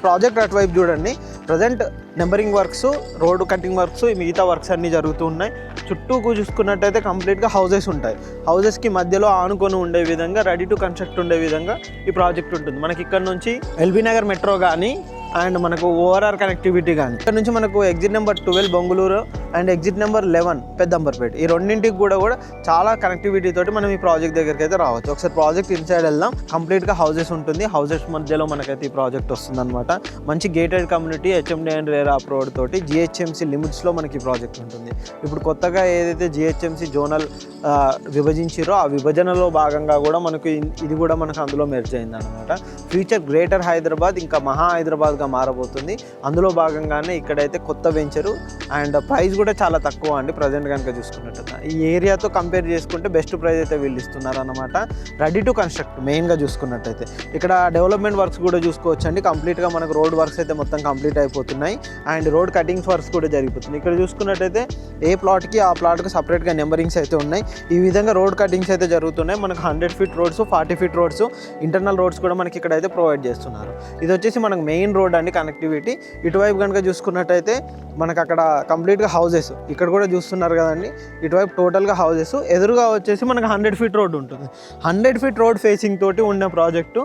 Project అటువైపు చూడండి. Present numbering works, road cutting works, మిగతా వర్క్స్ అన్నీ జరుగుతూ ఉన్నాయి. చుట్టూ చూసుకున్నట్టయితే కంప్లీట్గా హౌసెస్ ఉంటాయి. హౌసెస్కి మధ్యలో ఆనుకొని ఉండే విధంగా రెడీ టు కన్స్ట్రక్ట్ ఉండే విధంగా ఈ ప్రాజెక్ట్ ఉంటుంది. మనకి ఇక్కడ నుంచి ఎల్బీ నగర్ మెట్రో కానీ అండ్ మనకు ఓఆర్ఆర్ కనెక్టివిటీ కానీ ఇక్కడ నుంచి మనకు exit number 12 Bongulur and exit number 11 Peddamberpet, ఈ రెండింటికి కూడా చాలా కనెక్టివిటీ తోటి మనం ఈ ప్రాజెక్ట్ దగ్గరికి అయితే రావచ్చు. ఒకసారి ప్రాజెక్ట్ ఇన్సైడ్ వెళ్దాం. కంప్లీట్గా హౌసెస్ ఉంటుంది. హౌసెస్ మధ్యలో మనకైతే ఈ ప్రాజెక్ట్ వస్తుంది అనమాట. మంచి gated community HMD and RERA approved తోటి జిహెచ్ఎంసీ లిమిట్స్లో మనకి ఈ ప్రాజెక్ట్ ఉంటుంది. ఇప్పుడు కొత్తగా ఏదైతే జిహెచ్ఎంసీ జోనల్ విభజించారో ఆ విభజనలో భాగంగా కూడా మనకు ఇది కూడా మనకు అందులో మెర్జ్ అయింది అనమాట. ఫ్యూచర్ గ్రేటర్ హైదరాబాద్ ఇంకా మహా హైదరాబాద్గా మారబోతుంది. అందులో భాగంగానే ఇక్కడైతే కొత్త వెంచరు అండ్ ప్రైస్ కూడా చాలా తక్కువ అండి. ప్రజెంట్ కనుక చూసుకున్నట్టు ఈ ఏరియాతో కంపేర్ చేసుకుంటే బెస్ట్ ప్రైస్ అయితే వీళ్ళు ఇస్తున్నారు అనమాట. రెడీ టు కన్స్ట్రక్ట్ మెయిన్గా చూసుకున్నట్టయితే ఇక్కడ డెవలప్మెంట్ వర్క్స్ కూడా చూసుకోవచ్చు అండి. కంప్లీట్గా మనకు రోడ్ వర్క్స్ అయితే మొత్తం కంప్లీట్ అయిపోతున్నాయి అండ్ రోడ్ కటింగ్స్ వర్క్స్ కూడా జరిగిపోతుంది. ఇక్కడ చూసుకున్నట్టయితే ఏ ప్లాట్కి ఆ ప్లాట్కి సపరేట్గా నెంబరింగ్స్ అయితే ఉన్నాయి. ఈ విధంగా రోడ్ కటింగ్స్ అయితే జరుగుతున్నాయి. మనకు 100 feet roads, 40 feet roads, internal roads కూడా మనకి ఇక్కడైతే ప్రొవైడ్ చేస్తున్నారు. ఇది వచ్చేసి మనకు మెయిన్ రోడ్ అండి కనెక్టివిటీ. ఇటువైపు కనుక చూసుకున్నట్టయితే మనకు అక్కడ కంప్లీట్గా హౌసెస్ ఇక్కడ కూడా చూస్తున్నారు కదండి. ఇటువైపు టోటల్గా హౌసెస్, ఎదురుగా వచ్చేసి మనకు 100 ఫీట్ రోడ్ ఉంటుంది. 100 ఫీట్ రోడ్ ఫేసింగ్ తోటి ఉన్న ప్రాజెక్టు